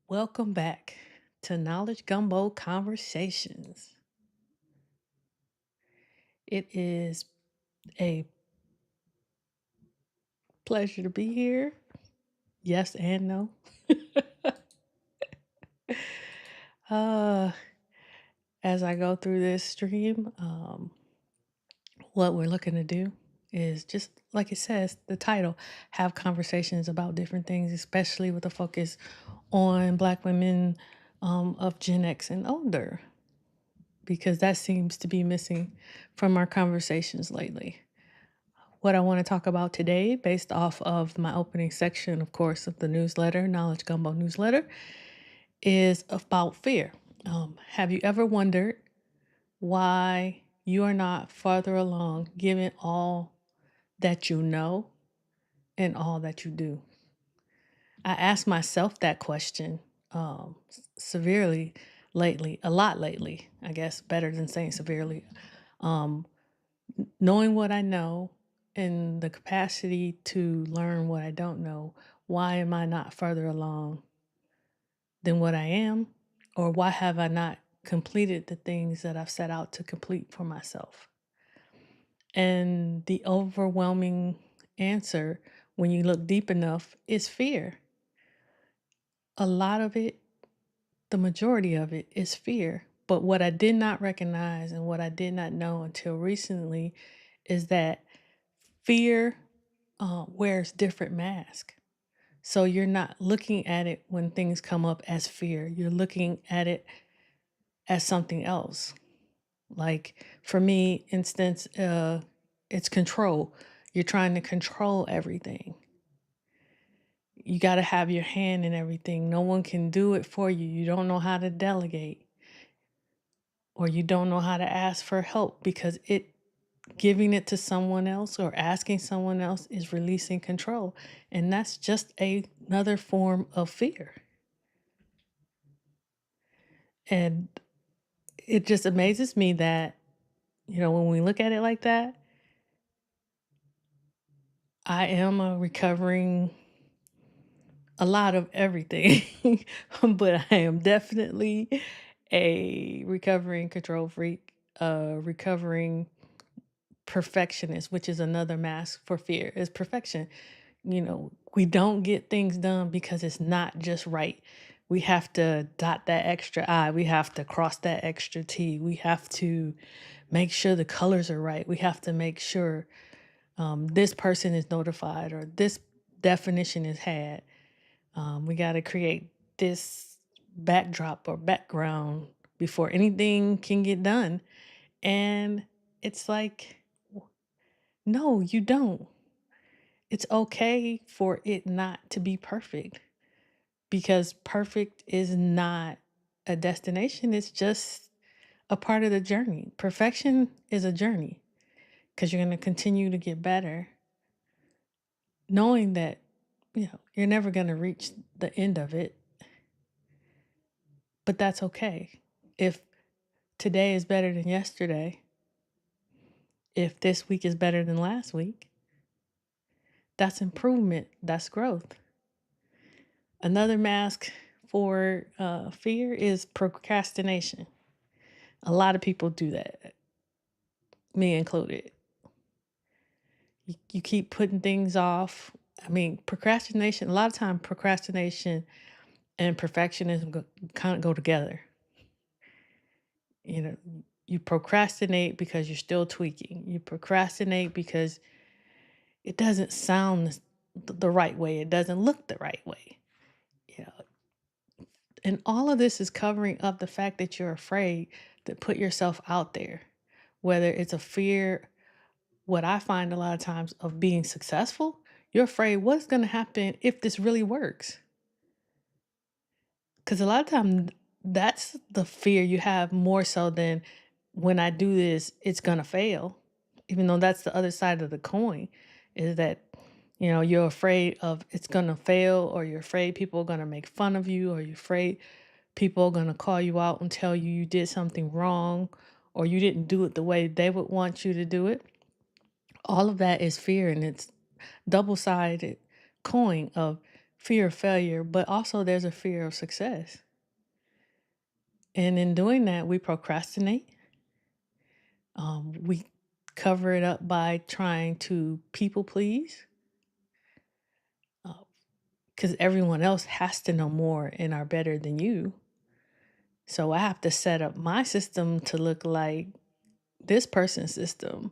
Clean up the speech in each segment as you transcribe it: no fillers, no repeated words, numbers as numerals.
Welcome back to Knowledge Gumbo Conversations. It is a pleasure to be here. Yes and no. uh, as I go through this stream, what we're looking to do is just like it says, the title, have conversations about different things, especially with a focus on Black women of Gen X and older, because that seems to be missing from our conversations lately. What I want to talk about today, based off of my opening section, of course, of the newsletter, Knowledge Gumbo newsletter, is about fear. Have you ever wondered why you are not farther along given all that you know and all that you do? I ask myself that question severely lately, a lot lately, I guess, better than saying severely. Um, Knowing what I know and the capacity to learn what I don't know, why am I not further along than what I am? Or why have I not completed the things that I've set out to complete for myself? And the overwhelming answer, when you look deep enough, is fear. A lot of it, the majority of it, is fear. But what I did not recognize and what I did not know until recently is that fear wears different masks. So you're not looking at it when things come up as fear. You're looking at it as something else. Like for me, instance, it's control. You're trying to control everything. You got to have your hand in everything. No one can do it for you. You don't know how to delegate, or you don't know how to ask for help because giving it to someone else or asking someone else is releasing control. And that's just another form of fear. And it just amazes me that, when we look at it like that, I am a lot of everything, but I am definitely a recovering control freak, a recovering perfectionist, which is another mask for fear, is perfection. We don't get things done because it's not just right. We have to dot that extra I. We have to cross that extra T. We have to make sure the colors are right. We have to make sure this person is notified or this definition is had. We got to create this backdrop or background before anything can get done. And it's like, no, you don't. It's okay for it not to be perfect, because perfect is not a destination. It's just a part of the journey. Perfection is a journey because you're going to continue to get better, knowing that, you're never going to reach the end of it. But that's okay. If today is better than yesterday, if this week is better than last week, that's improvement. That's growth. Another mask for fear is procrastination. A lot of people do that, me included. You keep putting things off. I mean, procrastination, a lot of time procrastination and perfectionism kind of go together. You procrastinate because you're still tweaking. You procrastinate because it doesn't sound the right way. It doesn't look the right way. You know, and all of this is covering up the fact that you're afraid to put yourself out there, whether it's a fear. What I find a lot of times of being successful, you're afraid what's going to happen if this really works. Because a lot of times that's the fear you have more so than when I do this, it's going to fail. Even though that's the other side of the coin, is that, you're afraid of it's going to fail, or you're afraid people are going to make fun of you, or you're afraid people are going to call you out and tell you you did something wrong, or you didn't do it the way they would want you to do it. All of that is fear, and it's double-sided coin of fear of failure, but also there's a fear of success. And in doing that, we procrastinate. We cover it up by trying to people please because everyone else has to know more and are better than you. So I have to set up my system to look like this person's system,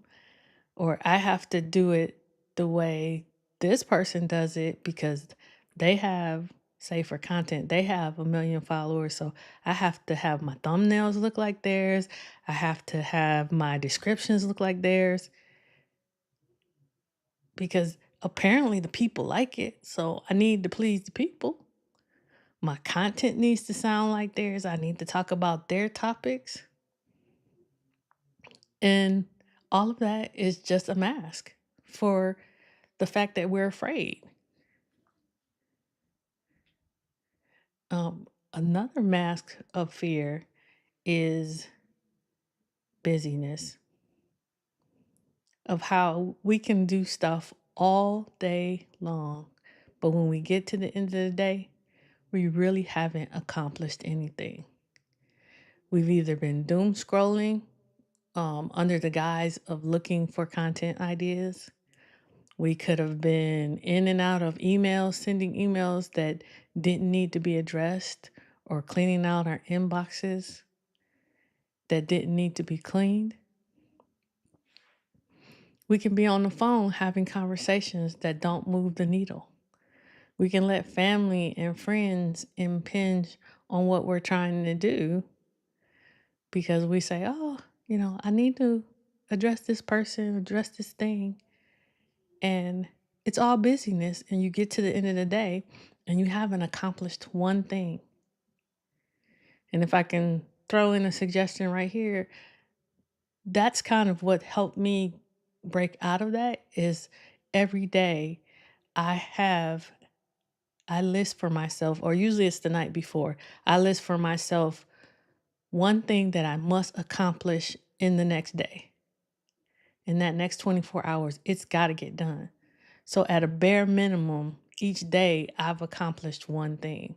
or I have to do it the way this person does it because they have, say for content, they have 1 million followers. So I have to have my thumbnails look like theirs. I have to have my descriptions look like theirs because apparently the people like it. So I need to please the people. My content needs to sound like theirs. I need to talk about their topics. And all of that is just a mask for the fact that we're afraid. Another mask of fear is busyness, of how we can do stuff all day long. But when we get to the end of the day, we really haven't accomplished anything. We've either been doom scrolling under the guise of looking for content ideas. We could have been in and out of emails, sending emails that didn't need to be addressed, or cleaning out our inboxes that didn't need to be cleaned. We can be on the phone having conversations that don't move the needle. We can let family and friends impinge on what we're trying to do because we say, oh, I need to address this person, address this thing. And it's all busyness. And you get to the end of the day and you haven't accomplished one thing. And if I can throw in a suggestion right here, that's kind of what helped me break out of that is every day I list for myself, or usually it's the night before, I list for myself one thing that I must accomplish in the next day. In that next 24 hours, it's got to get done. So at a bare minimum, each day I've accomplished one thing.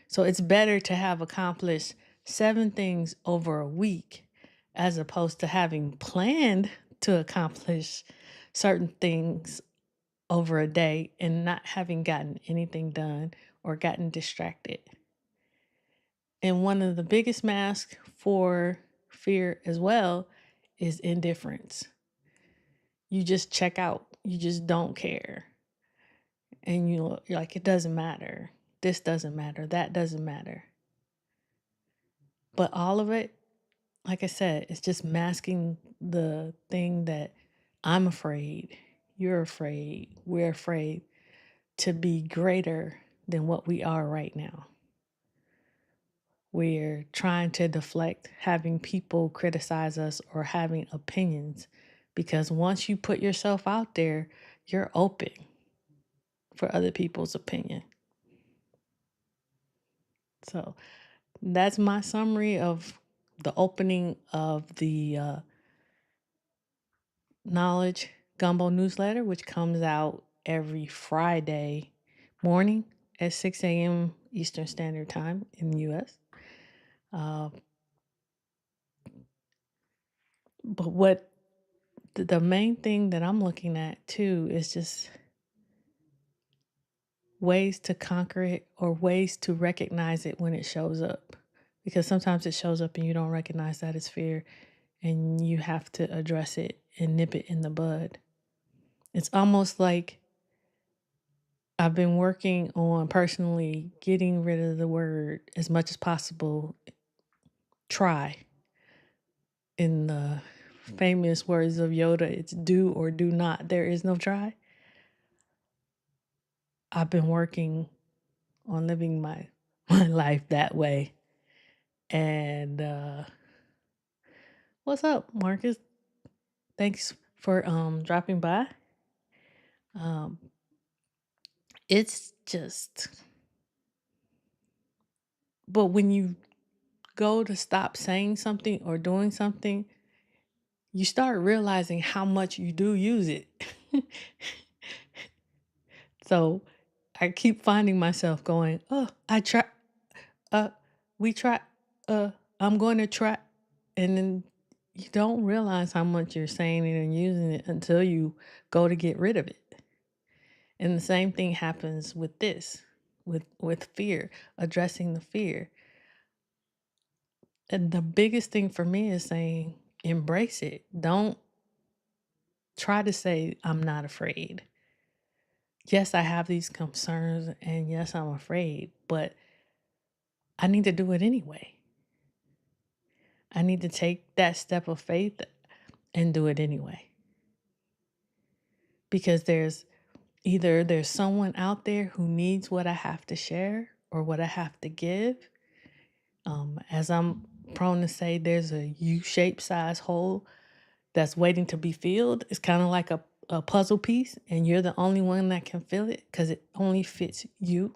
So it's better to have accomplished 7 things over a week as opposed to having planned to accomplish certain things over a day and not having gotten anything done or gotten distracted. And one of the biggest masks for fear as well is indifference. You just check out, you just don't care. And you're like, it doesn't matter. This doesn't matter. That doesn't matter. But all of it, like I said, it's just masking the thing that I'm afraid, you're afraid, we're afraid to be greater than what we are right now. We're trying to deflect having people criticize us or having opinions because once you put yourself out there, you're open for other people's opinion. So that's my summary of the opening of the Knowledge Gumbo newsletter, which comes out every Friday morning at 6 a.m. Eastern Standard Time in the U.S. But what the main thing that I'm looking at too is just ways to conquer it or ways to recognize it when it shows up. Because sometimes it shows up and you don't recognize that it's fear and you have to address it and nip it in the bud. It's almost like I've been working on personally getting rid of the word as much as possible, try. In the famous words of Yoda, it's do or do not. There is no try. I've been working on living my life that way. And what's up, Marcus? Thanks for dropping by. It's just, but when you go to stop saying something or doing something, you start realizing how much you do use it. So I keep finding myself going, oh, I try, uh, we try, uh, I'm going to try. And then you don't realize how much you're saying it and using it until you go to get rid of it. And the same thing happens with this, with fear, addressing the fear. And the biggest thing for me is saying, embrace it. Don't try to say, I'm not afraid. Yes, I have these concerns, and yes, I'm afraid, but I need to do it anyway. I need to take that step of faith and do it anyway. Because there's someone out there who needs what I have to share or what I have to give. As I'm prone to say, there's a U-shaped size hole that's waiting to be filled. It's kind of like a puzzle piece, and you're the only one that can fill it because it only fits you.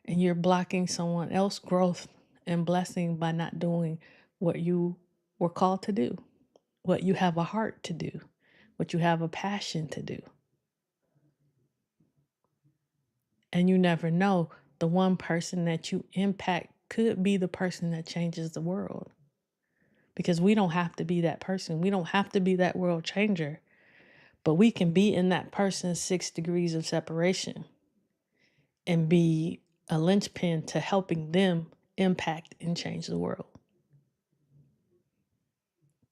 And you're blocking someone else's growth and blessing by not doing what you were called to do, what you have a heart to do, what you have a passion to do. And you never know, the one person that you impact could be the person that changes the world. Because we don't have to be that person. We don't have to be that world changer. But we can be in that person's 6 degrees of separation and be a linchpin to helping them impact and change the world.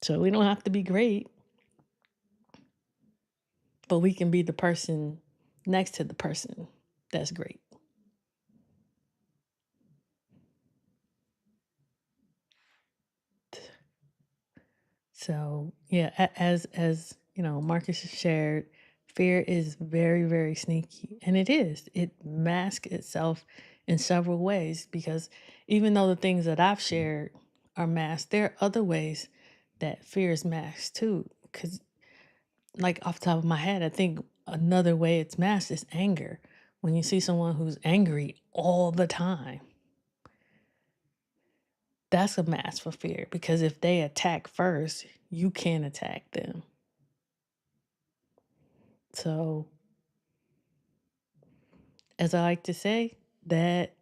So we don't have to be great, but we can be the person next to the person that's great. So yeah, as you know, Marcus has shared, fear is very, very sneaky. And it is. It masks itself in several ways because even though the things that I've shared are masked, there are other ways that fear is masked too. Because like off the top of my head, I think another way it's masked is anger. When you see someone who's angry all the time, that's a mask for fear because if they attack first, you can't attack them. So, as I like to say, that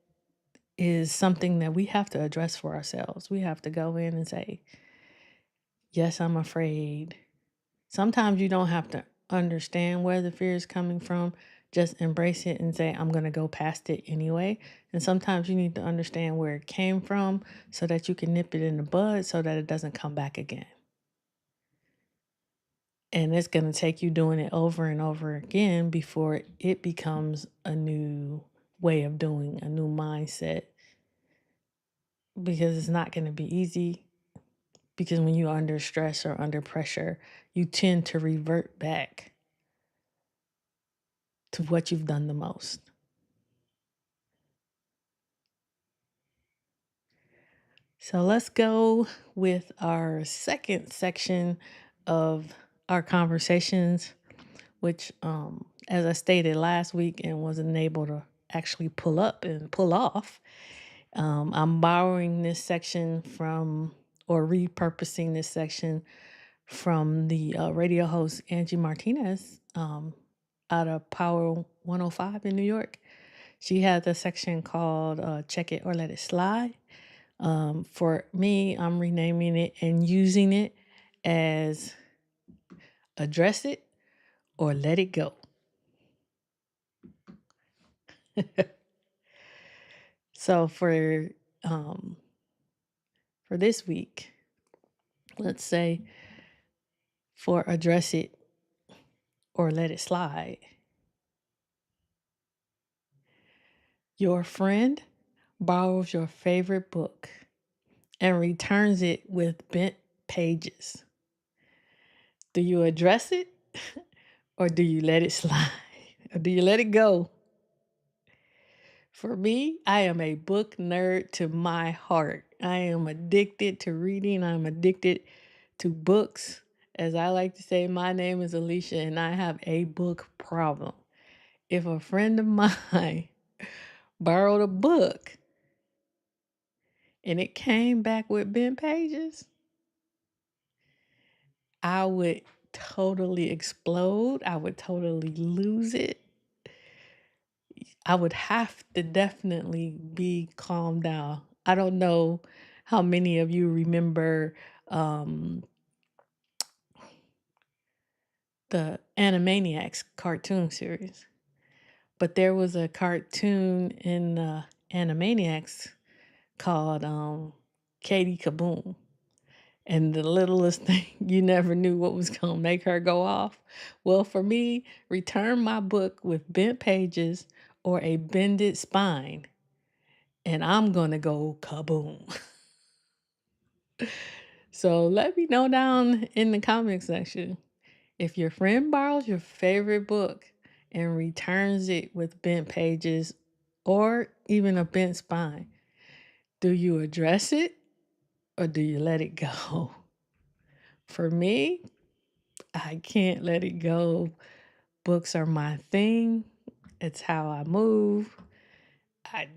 is something that we have to address for ourselves. We have to go in and say, yes, I'm afraid. Sometimes you don't have to understand where the fear is coming from. Just embrace it and say, I'm going to go past it anyway. And sometimes you need to understand where it came from so that you can nip it in the bud so that it doesn't come back again. And it's going to take you doing it over and over again before it becomes a new way of doing, a new mindset. Because it's not going to be easy. Because when you're under stress or under pressure, you tend to revert back to what you've done the most. So let's go with our second section of our conversations, which, as I stated last week and wasn't able to actually pull up and pull off, I'm borrowing this section from, or repurposing this section from the radio host Angie Martinez out of Power 105 in New York. She has a section called Check It or Let It Slide. For me, I'm renaming it and using it as Address It or Let It Go. So for this week, let's say for Address It or Let It Slide, your friend borrows your favorite book and returns it with bent pages. Do you address it or do you let it slide? Or do you let it go? For me, I am a book nerd to my heart. I am addicted to reading. I'm addicted to books. As I like to say, my name is Alicia and I have a book problem. If a friend of mine borrowed a book and it came back with bent pages, I would totally explode. I would totally lose it. I would have to definitely be calmed down. I don't know how many of you remember um, the Animaniacs cartoon series, but there was a cartoon in Animaniacs called Katie Kaboom. And the littlest thing, you never knew what was going to make her go off. Well, for me, return my book with bent pages or a bended spine, and I'm going to go kaboom. So let me know down in the comment section if your friend borrows your favorite book and returns it with bent pages or even a bent spine. Do you address it or do you let it go? For me, I can't let it go. Books are my thing. It's how I move. I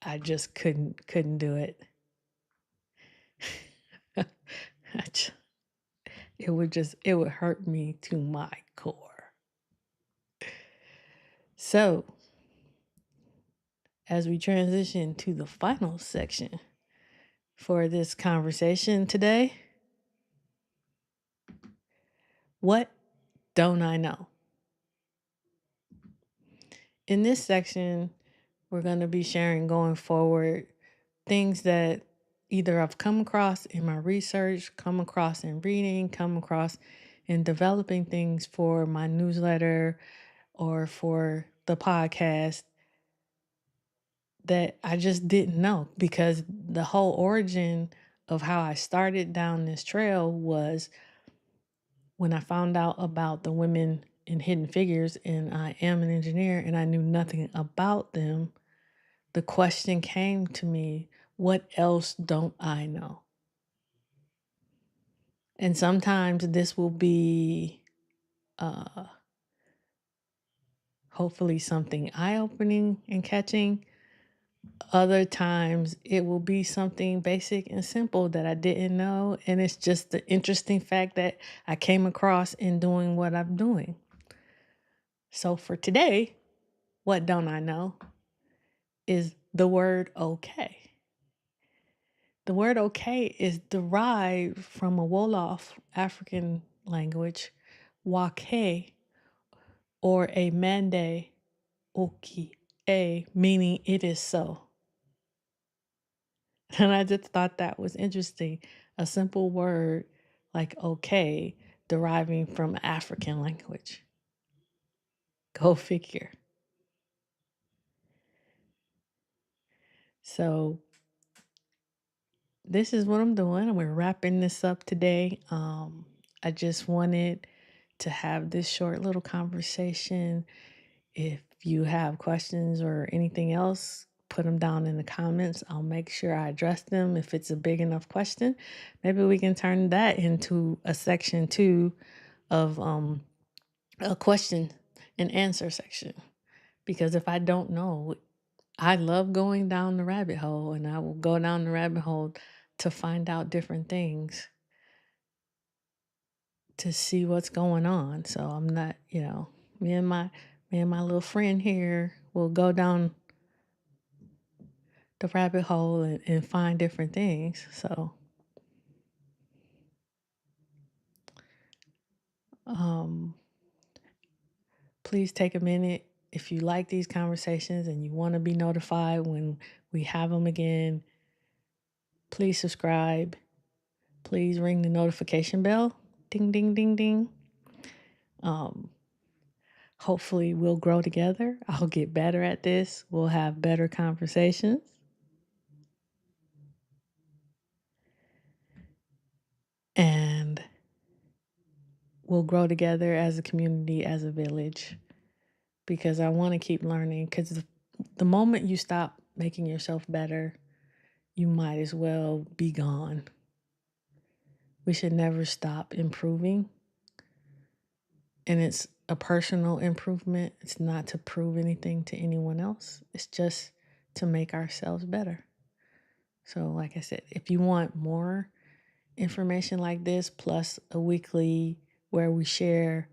I just couldn't do it. It would hurt me to my core. So, as we transition to the final section for this conversation today, what don't I know? In this section, we're going to be sharing going forward things that either I've come across in my research, come across in reading, come across in developing things for my newsletter or for the podcast that I just didn't know, because the whole origin of how I started down this trail was when I found out about the women in Hidden Figures, and I am an engineer and I knew nothing about them. The question came to me, what else don't I know? And sometimes this will be hopefully something eye-opening and catching. Other times it will be something basic and simple that I didn't know. And it's just the interesting fact that I came across in doing what I'm doing. So for today, what don't I know is the word okay. The word okay is derived from a Wolof African language, wake, or a mande oki, meaning it is so. And I just thought that was interesting. A simple word like okay deriving from African language. Go figure. So this is what I'm doing, and we're wrapping this up today. I just wanted to have this short little conversation. If you have questions or anything else, put them down in the comments. I'll make sure I address them. If it's a big enough question, maybe we can turn that into a section 2 of a question and answer section. Because if I don't know, I love going down the rabbit hole, and I will go down the rabbit hole to find out different things, to see what's going on. So I'm not, me and my little friend here will go down the rabbit hole and find different things. So please take a minute if you like these conversations and you want to be notified when we have them again. Please subscribe. Please ring the notification bell. Ding, ding, ding, ding. Hopefully we'll grow together. I'll get better at this. We'll have better conversations. And we'll grow together as a community, as a village, because I want to keep learning. Because the moment you stop making yourself better, you might as well be gone. We should never stop improving. And it's a personal improvement. It's not to prove anything to anyone else. It's just to make ourselves better. So like I said, if you want more information like this, plus a weekly where we share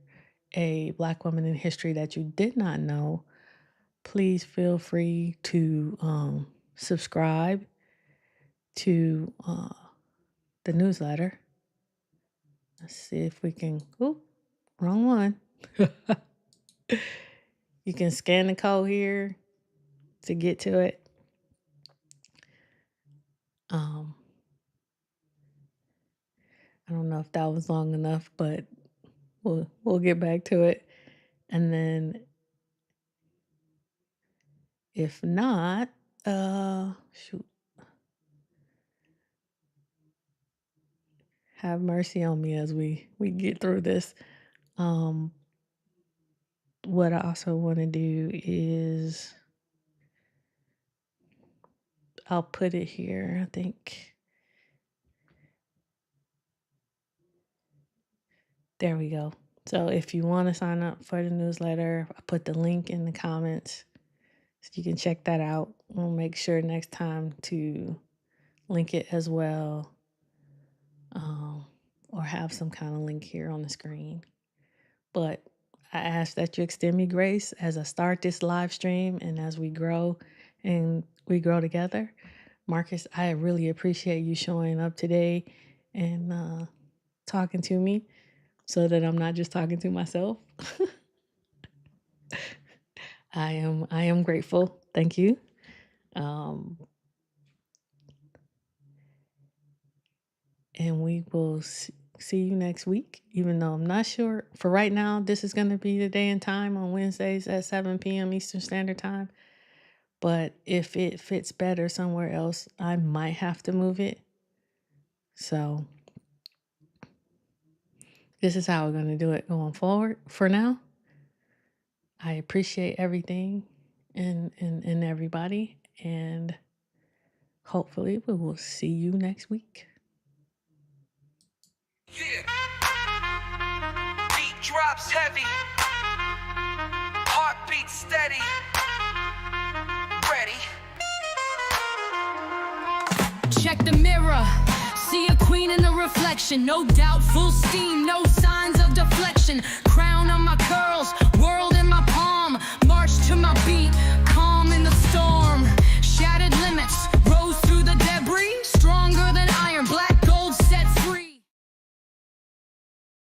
a Black woman in history that you did not know, please feel free to subscribe to the newsletter. Let's see if we can. Oop, wrong one. You can scan the code here to get to it. I don't know if that was long enough, but we'll get back to it. And then if not, shoot. Have mercy on me as we get through this. What I also want to do is I'll put it here, I think. There we go. So if you want to sign up for the newsletter, I put the link in the comments so you can check that out. We'll make sure next time to link it as well, or have some kind of link here on the screen. But I ask that you extend me grace as I start this live stream and as we grow and we grow together. Marcus, I really appreciate you showing up today and talking to me so that I'm not just talking to myself. I am grateful. Thank you. And we will see you next week, even though I'm not sure. For right now, this is going to be the day and time on Wednesdays at 7 p.m. Eastern Standard Time. But if it fits better somewhere else, I might have to move it. So this is how we're going to do it going forward. For now, I appreciate everything and everybody. And hopefully we will see you next week. Yeah. Beat drops heavy. Heartbeat steady. Ready. Check the mirror. See a queen in the reflection. No doubt, full steam, no signs of deflection. Crown on my curls, world in my palm. March to